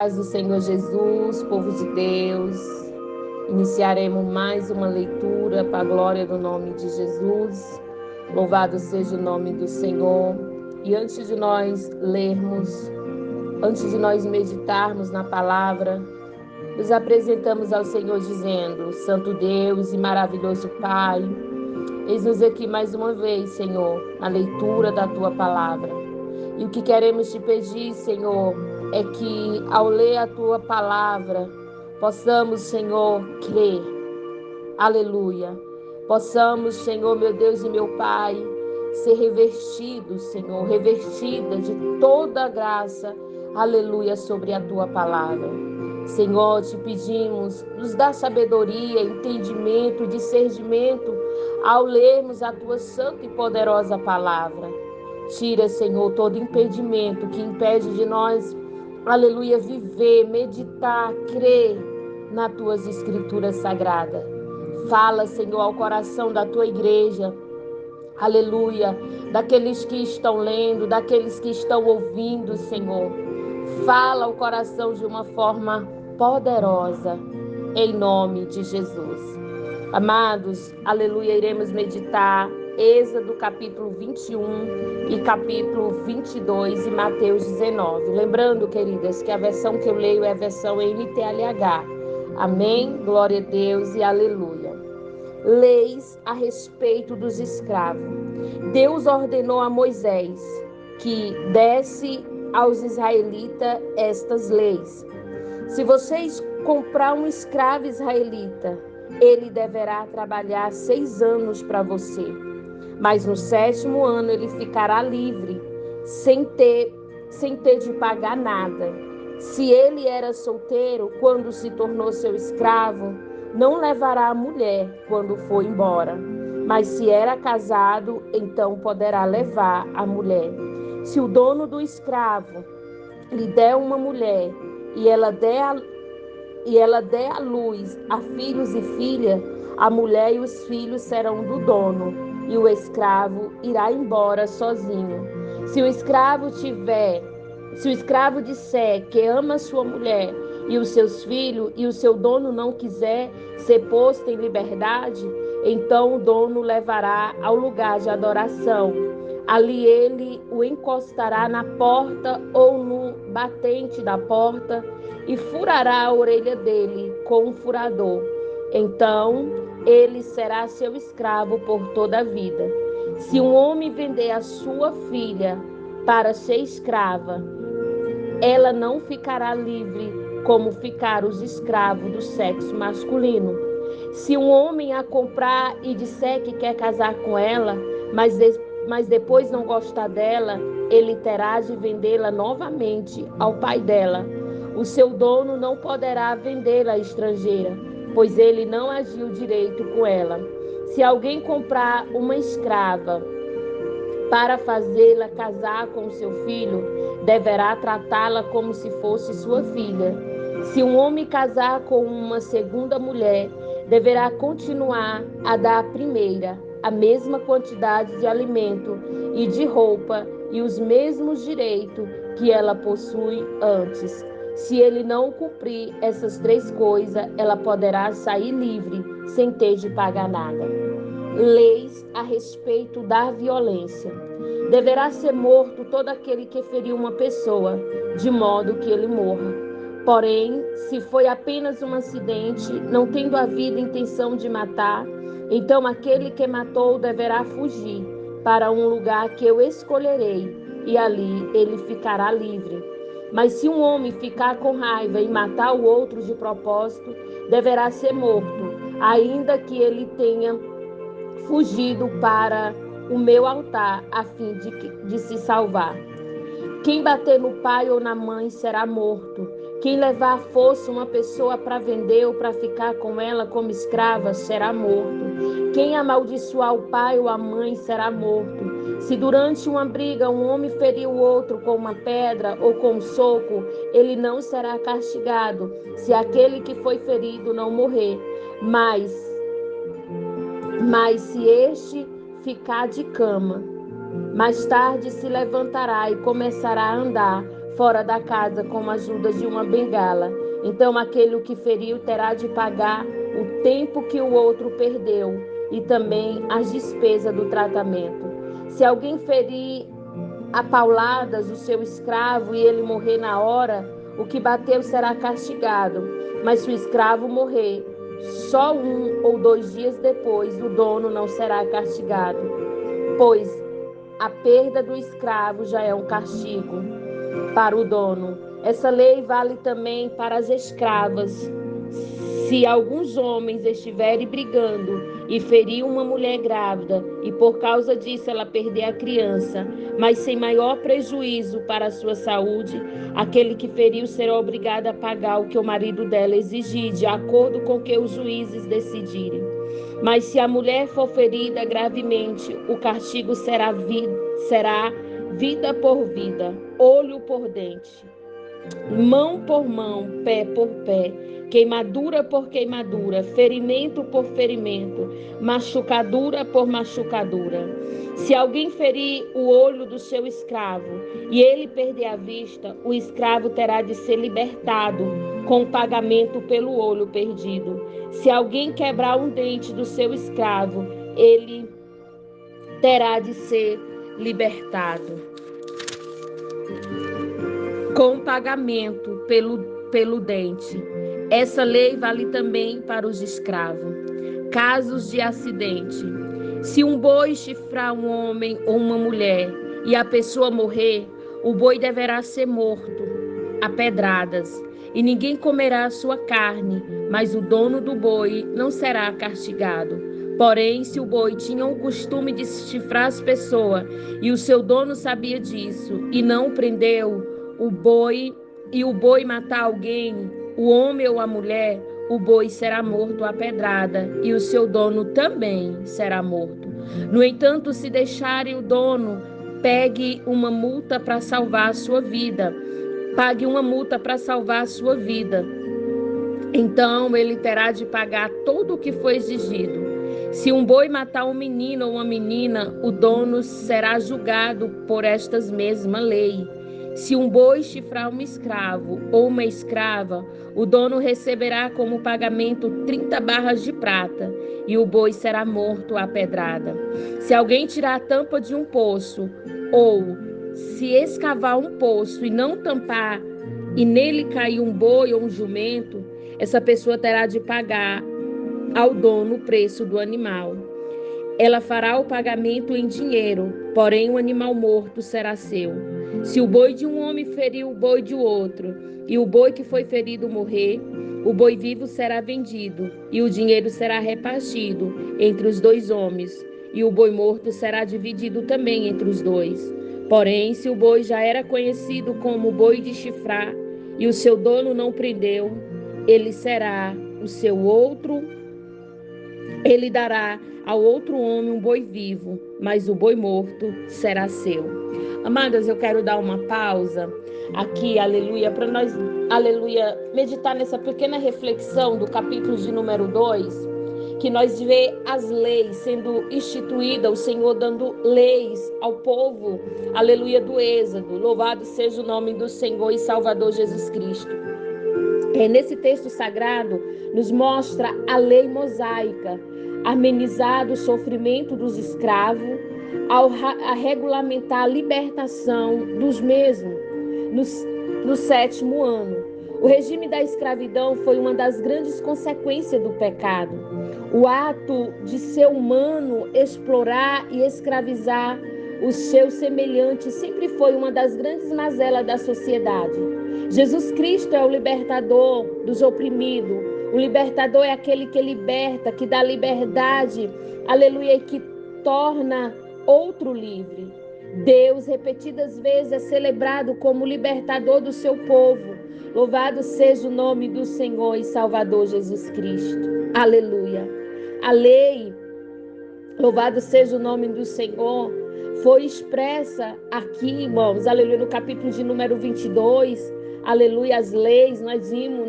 Paz do Senhor Jesus, povo de Deus, iniciaremos mais uma leitura para a glória do nome de Jesus. Louvado seja o nome do Senhor. E antes de nós lermos, antes de nós meditarmos na palavra, nos apresentamos ao Senhor dizendo: Santo Deus e maravilhoso Pai, eis-nos aqui mais uma vez, Senhor, na leitura da Tua palavra. E o que queremos te pedir, Senhor, é que ao ler a Tua palavra, possamos, Senhor, crer. Aleluia. Possamos, Senhor, meu Deus e meu Pai, ser revestidos, Senhor, revestida de toda a graça, aleluia, sobre a Tua palavra. Senhor, te pedimos, nos dá sabedoria, entendimento, discernimento ao lermos a Tua santa e poderosa palavra. Tira, Senhor, todo impedimento que impede de nós, aleluia, viver, meditar, crer nas Tuas escrituras sagradas. Fala, Senhor, ao coração da Tua igreja, aleluia, daqueles que estão lendo, daqueles que estão ouvindo, Senhor. Fala ao coração de uma forma poderosa, em nome de Jesus. Amados, aleluia, iremos meditar Êxodo capítulo 21 e capítulo 22 e Mateus 19. Lembrando, queridas, que a versão que eu leio é a versão NTLH. Amém? Glória a Deus e aleluia. Leis a respeito dos escravos. Deus ordenou a Moisés que desse aos israelitas estas leis. Se vocês comprar um escravo israelita, ele deverá trabalhar 6 anos para você. Mas no 7º ano ele ficará livre, sem ter de pagar nada. Se ele era solteiro, quando se tornou seu escravo, não levará a mulher quando for embora. Mas se era casado, então poderá levar a mulher. Se o dono do escravo lhe der uma mulher e ela der à luz a filhos e filhas, a mulher e os filhos serão do dono, e o escravo irá embora sozinho. Se o escravo disser que ama sua mulher e os seus filhos, e o seu dono não quiser ser posto em liberdade, então o dono levará ao lugar de adoração. Ali ele o encostará na porta ou no batente da porta e furará a orelha dele com um furador. Então ele será seu escravo por toda a vida. Se um homem vender a sua filha para ser escrava, ela não ficará livre como ficaram os escravos do sexo masculino. Se um homem a comprar e disser que quer casar com ela, mas depois não gostar dela, ele terá de vendê-la novamente ao pai dela. O seu dono não poderá vendê-la à estrangeira, pois ele não agiu direito com ela. Se alguém comprar uma escrava para fazê-la casar com seu filho, deverá tratá-la como se fosse sua filha. Se um homem casar com uma segunda mulher, deverá continuar a dar à primeira a mesma quantidade de alimento e de roupa e os mesmos direitos que ela possui antes. Se ele não cumprir essas 3 coisas, ela poderá sair livre, sem ter de pagar nada. Leis a respeito da violência. Deverá ser morto todo aquele que feriu uma pessoa, de modo que ele morra. Porém, se foi apenas um acidente, não tendo havido intenção de matar, então aquele que matou deverá fugir para um lugar que eu escolherei, e ali ele ficará livre. Mas se um homem ficar com raiva e matar o outro de propósito, deverá ser morto, ainda que ele tenha fugido para o meu altar, a fim de se salvar. Quem bater no pai ou na mãe será morto. Quem levar à força uma pessoa para vender ou para ficar com ela como escrava será morto. Quem amaldiçoar o pai ou a mãe será morto. Se durante uma briga um homem ferir o outro com uma pedra ou com um soco, ele não será castigado, se aquele que foi ferido não morrer. Mas se este ficar de cama, mais tarde se levantará e começará a andar, fora da casa com a ajuda de uma bengala. Então aquele que feriu terá de pagar o tempo que o outro perdeu e também as despesas do tratamento. Se alguém ferir a pauladas o seu escravo e ele morrer na hora, o que bateu será castigado. Mas se o escravo morrer só 1 ou 2 dias depois, o dono não será castigado, pois a perda do escravo já é um castigo para o dono. Essa lei vale também para as escravas. Se alguns homens estiverem brigando e ferir uma mulher grávida, e por causa disso ela perder a criança, mas sem maior prejuízo para a sua saúde, aquele que feriu será obrigado a pagar o que o marido dela exigir, de acordo com o que os juízes decidirem. Mas se a mulher for ferida gravemente, o castigo será vida por vida, olho por dente, mão por mão, pé por pé, queimadura por queimadura, ferimento por ferimento, machucadura por machucadura. Se alguém ferir o olho do seu escravo e ele perder a vista, o escravo terá de ser libertado com o pagamento pelo olho perdido. Se alguém quebrar um dente do seu escravo, ele terá de ser libertado com pagamento pelo dente. Essa lei vale também para os escravos. Casos de acidente. Se um boi chifrar um homem ou uma mulher e a pessoa morrer, o boi deverá ser morto a pedradas, e ninguém comerá a sua carne, mas o dono do boi não será castigado. Porém, se o boi tinha o costume de chifrar as pessoas e o seu dono sabia disso e não o prendeu, o boi matar alguém, o homem ou a mulher, o boi será morto à pedrada e o seu dono também será morto. No entanto, se deixarem o dono, pague uma multa para salvar a sua vida. Então ele terá de pagar tudo o que foi exigido. Se um boi matar um menino ou uma menina, o dono será julgado por estas mesmas leis. Se um boi chifrar um escravo ou uma escrava, o dono receberá como pagamento 30 barras de prata e o boi será morto à pedrada. Se alguém tirar a tampa de um poço ou se escavar um poço e não tampar e nele cair um boi ou um jumento, essa pessoa terá de pagar ao dono o preço do animal. Ela fará o pagamento em dinheiro, porém o animal morto será seu. Se o boi de um homem ferir o boi de outro, e o boi que foi ferido morrer, o boi vivo será vendido, e o dinheiro será repartido entre os 2 homens, e o boi morto será dividido também entre os 2. Porém, se o boi já era conhecido como boi de chifrar, e o seu dono não prendeu, ele dará ao outro homem um boi vivo, mas o boi morto será seu. Amadas, eu quero dar uma pausa aqui, aleluia, para nós, aleluia, meditar nessa pequena reflexão do capítulo de número 2, que nós vê as leis sendo instituídas, o Senhor dando leis ao povo, aleluia, do Êxodo. Louvado seja o nome do Senhor e Salvador Jesus Cristo. Nesse texto sagrado, nos mostra a lei mosaica, amenizado o sofrimento dos escravos, ao regulamentar a libertação dos mesmos no 7º ano. O regime da escravidão foi uma das grandes consequências do pecado. O ato de ser humano explorar e escravizar os seus semelhantes sempre foi uma das grandes mazelas da sociedade. Jesus Cristo é o libertador dos oprimidos. O libertador é aquele que liberta, que dá liberdade, aleluia, e que torna outro livre. Deus, repetidas vezes, é celebrado como libertador do seu povo. Louvado seja o nome do Senhor e Salvador Jesus Cristo. Aleluia. A lei, louvado seja o nome do Senhor, foi expressa aqui, irmãos, aleluia, no capítulo de número 22, aleluia, as leis, nós vimos,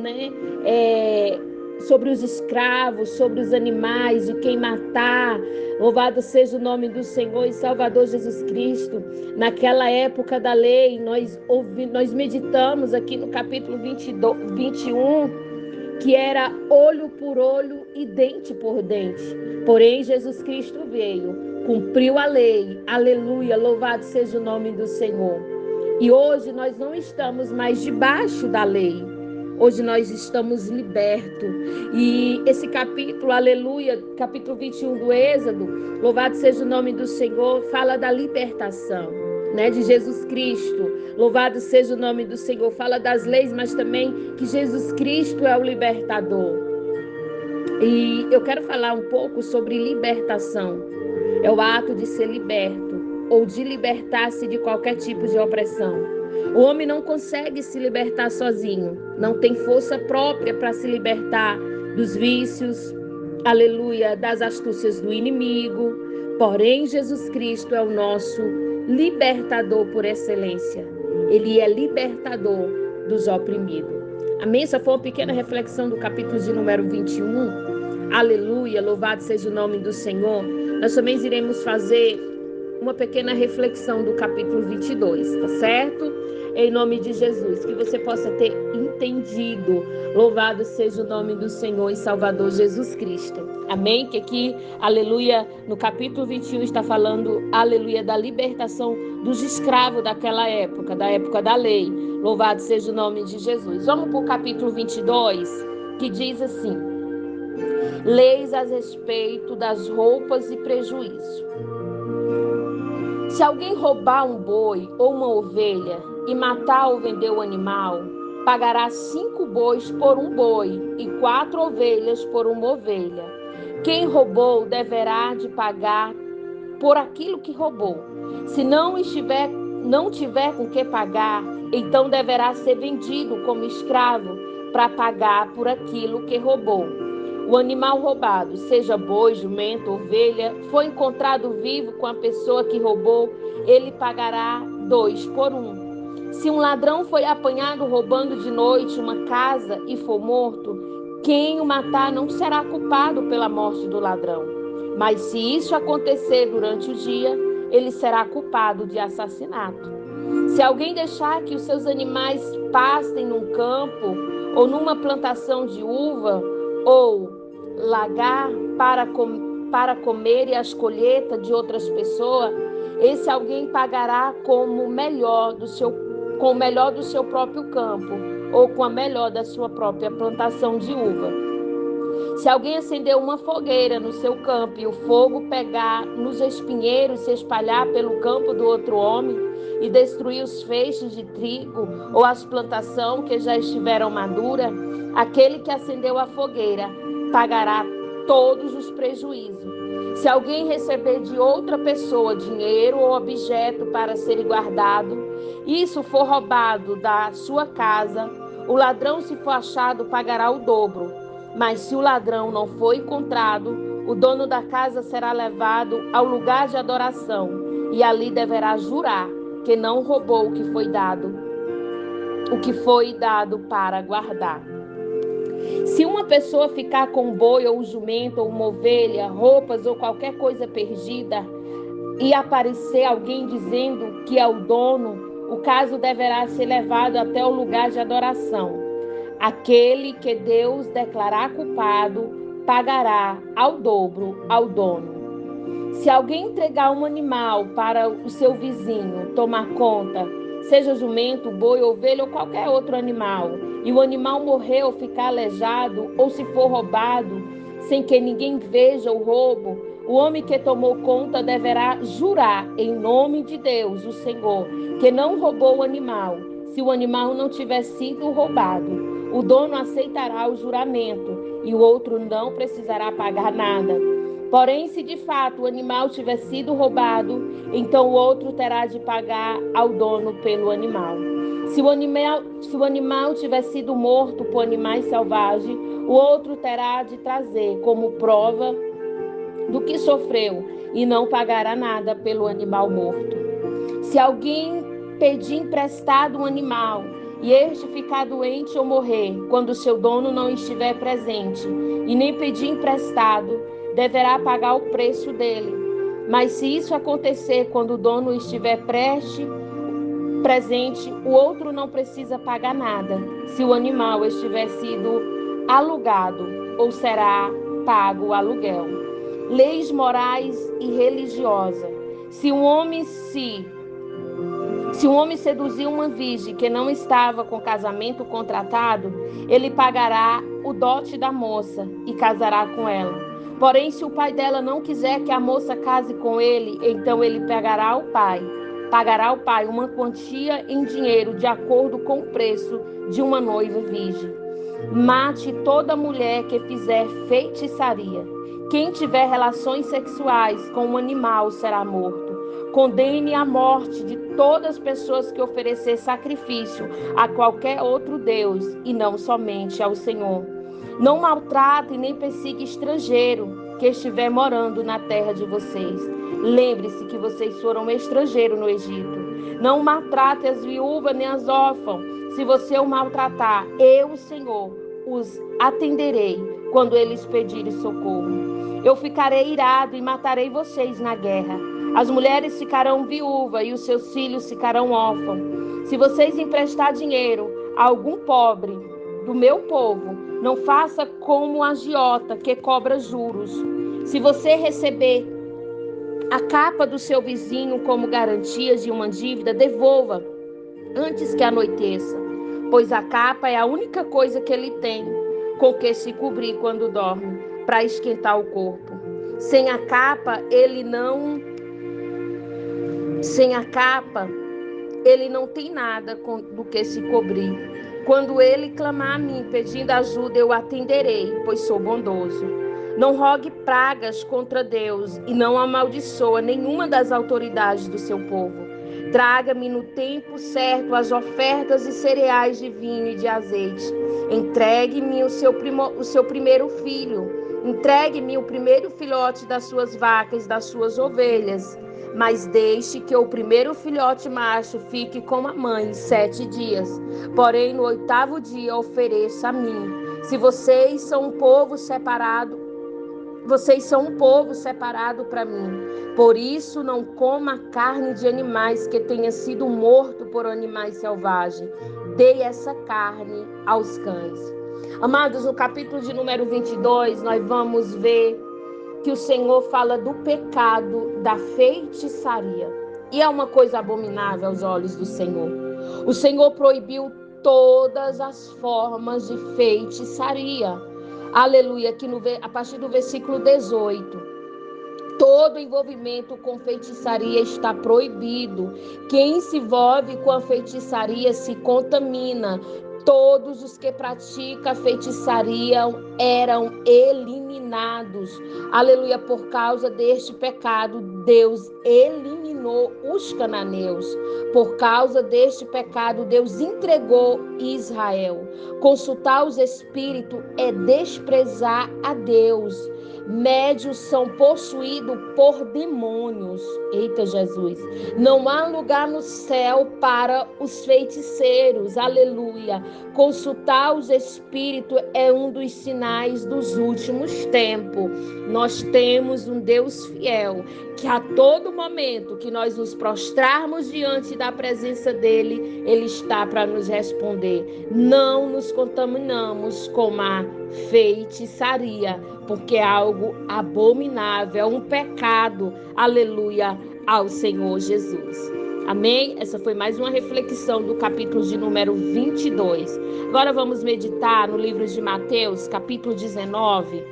sobre os escravos, sobre os animais, de quem matar. Louvado seja o nome do Senhor e Salvador Jesus Cristo. Naquela época da lei, nós meditamos aqui no capítulo 21, que era olho por olho e dente por dente. Porém, Jesus Cristo veio, cumpriu a lei. Aleluia, louvado seja o nome do Senhor. E hoje nós não estamos mais debaixo da lei. Hoje nós estamos libertos. E esse capítulo, aleluia, capítulo 21 do Êxodo, louvado seja o nome do Senhor, fala da libertação, né, de Jesus Cristo. Louvado seja o nome do Senhor. Fala das leis, mas também que Jesus Cristo é o libertador. E eu quero falar um pouco sobre libertação. É o ato de ser liberto ou de libertar-se de qualquer tipo de opressão. O homem não consegue se libertar sozinho, não tem força própria para se libertar dos vícios, aleluia, das astúcias do inimigo. Porém, Jesus Cristo é o nosso libertador por excelência. Ele é libertador dos oprimidos. Amém? Essa foi uma pequena reflexão do capítulo de número 21. Aleluia, louvado seja o nome do Senhor. Nós também iremos fazer uma pequena reflexão do capítulo 22, tá certo? Em nome de Jesus, que você possa ter entendido. Louvado seja o nome do Senhor e Salvador Jesus Cristo. Amém? Que aqui, aleluia, no capítulo 21 está falando, aleluia, da libertação dos escravos daquela época, da época da lei. Louvado seja o nome de Jesus. Vamos para o capítulo 22, que diz assim: leis a respeito das roupas e prejuízo. Se alguém roubar um boi ou uma ovelha e matar ou vender o animal, pagará 5 bois por um boi e 4 ovelhas por uma ovelha. Quem roubou deverá de pagar por aquilo que roubou. Se não tiver com que pagar, então deverá ser vendido como escravo para pagar por aquilo que roubou. O animal roubado, seja boi, jumento, ovelha, foi encontrado vivo com a pessoa que roubou, ele pagará 2 por 1. Se um ladrão foi apanhado roubando de noite uma casa e for morto, quem o matar não será culpado pela morte do ladrão. Mas se isso acontecer durante o dia, ele será culpado de assassinato. Se alguém deixar que os seus animais pastem num campo ou numa plantação de uva, ou lagar para comer as colheitas de outras pessoas, esse alguém pagará com o melhor do seu próprio campo ou com a melhor da sua própria plantação de uva. Se alguém acender uma fogueira no seu campo e o fogo pegar nos espinheiros, se espalhar pelo campo do outro homem e destruir os feixes de trigo ou as plantações que já estiveram maduras, aquele que acendeu a fogueira pagará todos os prejuízos. Se alguém receber de outra pessoa dinheiro ou objeto para ser guardado, isso for roubado da sua casa, o ladrão, se for achado, pagará o dobro. Mas se o ladrão não for encontrado, o dono da casa será levado ao lugar de adoração e ali deverá jurar que não roubou o que foi dado para guardar. Se uma pessoa ficar com um boi ou um jumento ou uma ovelha, roupas ou qualquer coisa perdida e aparecer alguém dizendo que é o dono, o caso deverá ser levado até o lugar de adoração. Aquele que Deus declarar culpado pagará ao dobro ao dono. Se alguém entregar um animal para o seu vizinho tomar conta, seja jumento, boi, ovelha ou qualquer outro animal, e o animal morrer ou ficar aleijado, ou se for roubado, sem que ninguém veja o roubo, o homem que tomou conta deverá jurar em nome de Deus, o Senhor, que não roubou o animal, se o animal não tiver sido roubado. O dono aceitará o juramento e o outro não precisará pagar nada. Porém, se de fato o animal tiver sido roubado, então o outro terá de pagar ao dono pelo animal. Se o animal tiver sido morto por animais selvagens, o outro terá de trazer como prova do que sofreu e não pagará nada pelo animal morto. Se alguém pedir emprestado um animal e este ficar doente ou morrer, quando seu dono não estiver presente, e nem pedir emprestado, deverá pagar o preço dele. Mas se isso acontecer quando o dono estiver presente, o outro não precisa pagar nada, se o animal estiver sido alugado, ou será pago o aluguel. Leis morais e religiosas. Se um homem seduzir uma virgem que não estava com casamento contratado, ele pagará o dote da moça e casará com ela. Porém, se o pai dela não quiser que a moça case com ele, então ele pagará ao pai uma quantia em dinheiro de acordo com o preço de uma noiva virgem. Mate toda mulher que fizer feitiçaria. Quem tiver relações sexuais com um animal será morto. Condene à morte de todas as pessoas que oferecer sacrifício a qualquer outro Deus e não somente ao Senhor. Não maltrate nem persiga estrangeiro que estiver morando na terra de vocês. Lembre-se que vocês foram estrangeiros no Egito. Não maltrate as viúvas nem as órfãs. Se você o maltratar, eu, o Senhor, os atenderei quando eles pedirem socorro. Eu ficarei irado e matarei vocês na guerra. As mulheres ficarão viúvas e os seus filhos ficarão órfãos. Se vocês emprestar dinheiro a algum pobre do meu povo, não faça como a agiota que cobra juros. Se você receber a capa do seu vizinho como garantia de uma dívida, devolva antes que anoiteça, pois a capa é a única coisa que ele tem com que se cobrir quando dorme, para esquentar o corpo. Sem a capa, ele não tem nada do que se cobrir. Quando ele clamar a mim pedindo ajuda, eu atenderei, pois sou bondoso. Não rogue pragas contra Deus e não amaldiçoa nenhuma das autoridades do seu povo. Traga-me no tempo certo as ofertas e cereais de vinho e de azeite. Entregue-me o seu primeiro filho. Entregue-me o primeiro filhote das suas vacas e das suas ovelhas. Mas deixe que o primeiro filhote macho fique com a mãe 7 dias. Porém, no 8º dia ofereça a mim. Se vocês são um povo separado para mim. Por isso, não coma carne de animais que tenha sido morto por animais selvagens. Dei essa carne aos cães. Amados, no capítulo de número 22, nós vamos ver que o Senhor fala do pecado da feitiçaria. E é uma coisa abominável aos olhos do Senhor. O Senhor proibiu todas as formas de feitiçaria. Aleluia, aqui a partir do versículo 18. Todo envolvimento com feitiçaria está proibido. Quem se envolve com a feitiçaria se contamina. Todos os que praticam a feitiçaria eram eliminados. Aleluia, por causa deste pecado, Deus eliminou os cananeus. Por causa deste pecado, Deus entregou Israel. Consultar os espíritos é desprezar a Deus. Médios são possuídos por demônios. Eita, Jesus. Não há lugar no céu para os feiticeiros. Aleluia. Consultar os espíritos é um dos sinais dos últimos tempos. Nós temos um Deus fiel, que a todo momento que nós nos prostrarmos diante da presença dele, ele está para nos responder. Não nos contaminamos com a feitiçaria, porque é algo abominável, é um pecado, aleluia, ao Senhor Jesus. Amém? Essa foi mais uma reflexão do capítulo de número 22. Agora vamos meditar no livro de Mateus, capítulo 19.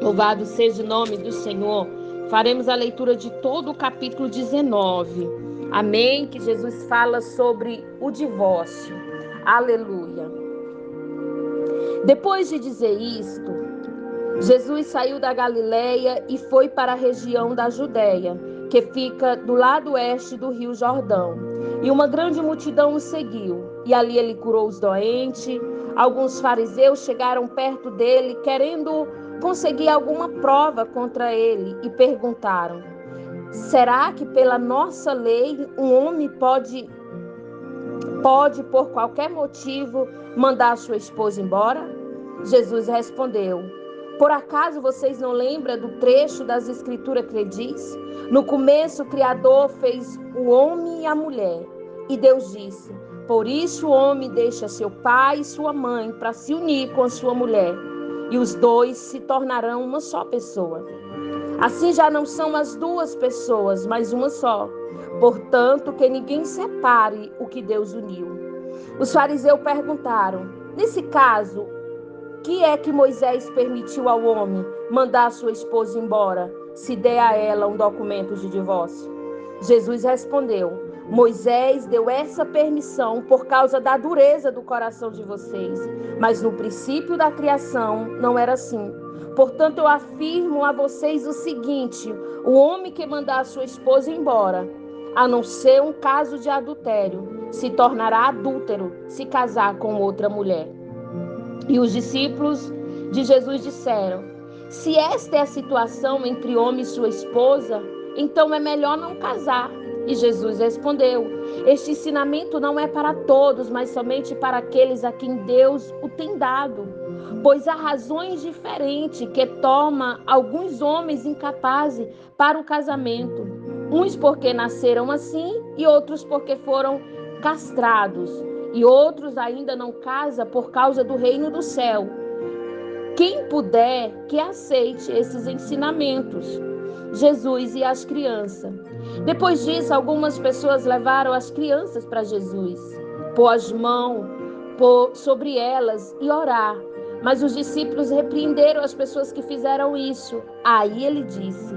Louvado seja o nome do Senhor. Faremos a leitura de todo o capítulo 19. Amém? Que Jesus fala sobre o divórcio. Aleluia. Depois de dizer isto, Jesus saiu da Galileia e foi para a região da Judéia, que fica do lado oeste do rio Jordão. E uma grande multidão o seguiu. E ali ele curou os doentes. Alguns fariseus chegaram perto dele, querendo conseguir alguma prova contra ele, e perguntaram: será que pela nossa lei um homem pode pode, por qualquer motivo, mandar sua esposa embora? Jesus respondeu: por acaso vocês não lembram do trecho das Escrituras que diz? No começo, o Criador fez o homem e a mulher. E Deus disse: por isso o homem deixa seu pai e sua mãe para se unir com a sua mulher. E os dois se tornarão uma só pessoa. Assim já não são as duas pessoas, mas uma só. Portanto, que ninguém separe o que Deus uniu. Os fariseus perguntaram: nesse caso, que é que Moisés permitiu ao homem mandar sua esposa embora, se der a ela um documento de divórcio? Jesus respondeu: Moisés deu essa permissão por causa da dureza do coração de vocês, mas no princípio da criação não era assim. Portanto, eu afirmo a vocês o seguinte: o homem que mandar sua esposa embora, a não ser um caso de adultério, se tornará adúltero se casar com outra mulher. E os discípulos de Jesus disseram: se esta é a situação entre homem e sua esposa, então é melhor não casar. E Jesus respondeu: este ensinamento não é para todos, mas somente para aqueles a quem Deus o tem dado. Pois há razões diferentes que tornam alguns homens incapazes para o casamento. Uns porque nasceram assim e outros porque foram castrados. E outros ainda não casam por causa do reino do céu. Quem puder, que aceite esses ensinamentos. Jesus e as crianças. Depois disso, algumas pessoas levaram as crianças para Jesus, pôr as mãos sobre elas e orar. Mas os discípulos repreenderam as pessoas que fizeram isso. Aí ele disse: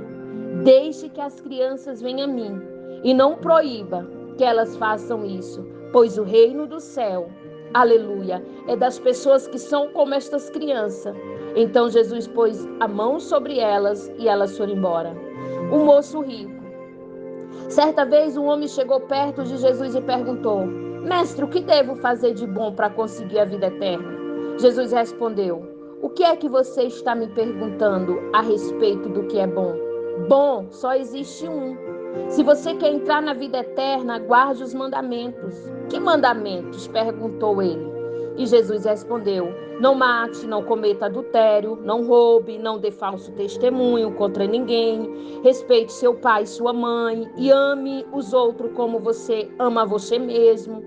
deixe que as crianças venham a mim e não proíba que elas façam isso, pois o reino do céu, aleluia, é das pessoas que são como estas crianças. Então Jesus pôs a mão sobre elas e elas foram embora. O moço rico. Certa vez um homem chegou perto de Jesus e perguntou: mestre, o que devo fazer de bom para conseguir a vida eterna? Jesus respondeu: o que é que você está me perguntando a respeito do que é bom? Bom, só existe um. Se você quer entrar na vida eterna, guarde os mandamentos. Que mandamentos? Perguntou ele. E Jesus respondeu: não mate, não cometa adultério, não roube, não dê falso testemunho contra ninguém, respeite seu pai e sua mãe e ame os outros como você ama você mesmo.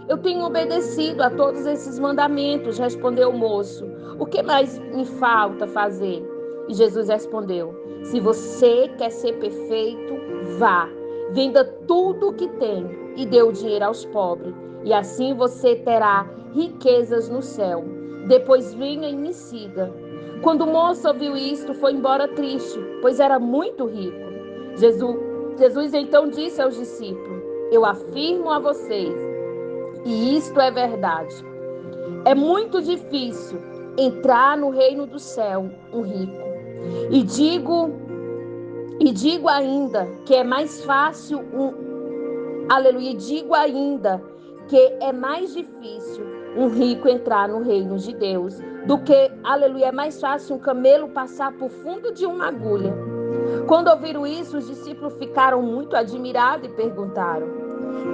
Eu tenho obedecido a todos esses mandamentos, respondeu o moço. O que mais me falta fazer? E Jesus respondeu: se você quer ser perfeito, vá, venda tudo o que tem e dê o dinheiro aos pobres, e assim você terá riquezas no céu. Depois venha e me siga. Quando o moço ouviu isto, foi embora triste, pois era muito rico. Jesus então disse aos discípulos: eu afirmo a vocês, e isto é verdade, é muito difícil entrar no reino do céu um rico. E digo ainda que é mais fácil aleluia, digo ainda que é mais difícil um rico entrar no reino de Deus do que, aleluia, é mais fácil um camelo passar por fundo de uma agulha. Quando ouviram isso, os discípulos ficaram muito admirados e perguntaram: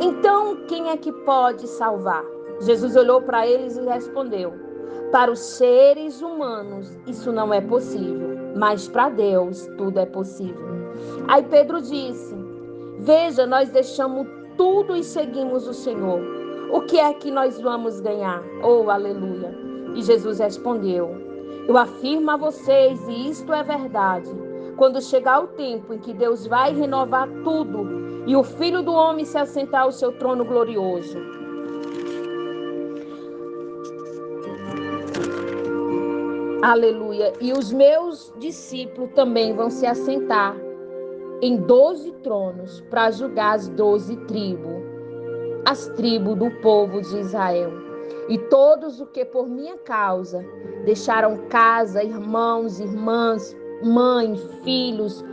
então, quem é que pode salvar? Jesus olhou para eles e respondeu: para os seres humanos isso não é possível, mas para Deus tudo é possível. Aí Pedro disse: veja, nós deixamos tudo e seguimos o Senhor. O que é que nós vamos ganhar? Oh, aleluia! E Jesus respondeu: eu afirmo a vocês, e isto é verdade, quando chegar o tempo em que Deus vai renovar tudo e o Filho do Homem se assentar ao seu trono glorioso, aleluia, e os meus discípulos também vão se assentar em 12 tronos para julgar as 12 tribos, as tribos do povo de Israel. E todos os que por minha causa deixaram casa, irmãos, irmãs, mãe, filhos,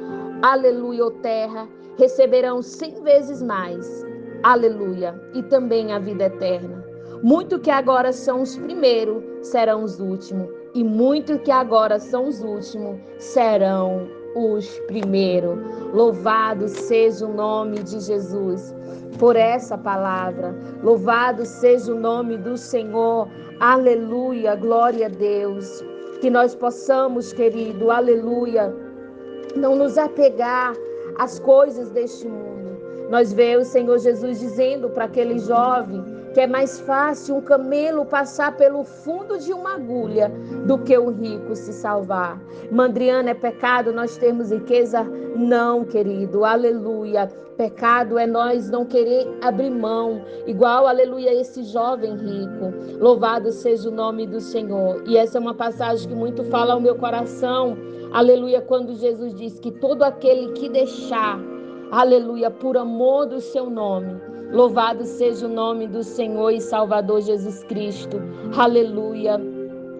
aleluia, ou terra, receberão 100 vezes mais, aleluia, e também a vida eterna. Muito que agora são os primeiros serão os últimos, e muito que agora são os últimos serão os primeiros. Louvado seja o nome de Jesus por essa palavra. Louvado seja o nome do Senhor. Aleluia, glória a Deus. Que nós possamos, querido, aleluia, não nos apegar às coisas deste mundo. Nós vemos o Senhor Jesus dizendo para aquele jovem que é mais fácil um camelo passar pelo fundo de uma agulha do que o rico se salvar. Mandriana, é pecado nós termos riqueza? Não, querido, aleluia. Pecado é nós não querer abrir mão, igual, aleluia, esse jovem rico. Louvado seja o nome do Senhor. E essa é uma passagem que muito fala ao meu coração, aleluia, quando Jesus diz que todo aquele que deixar, aleluia, por amor do seu nome, louvado seja o nome do Senhor e Salvador Jesus Cristo, aleluia,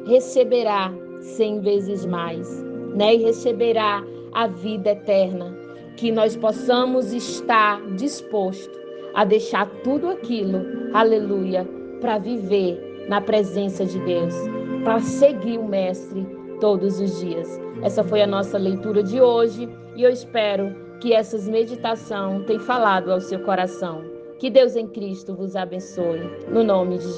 receberá 100 vezes mais, né? E receberá a vida eterna. Que nós possamos estar disposto a deixar tudo aquilo, aleluia, para viver na presença de Deus, para seguir o Mestre todos os dias. Essa foi a nossa leitura de hoje e eu espero que essas meditações tenham falado ao seu coração. Que Deus em Cristo vos abençoe, no nome de Jesus.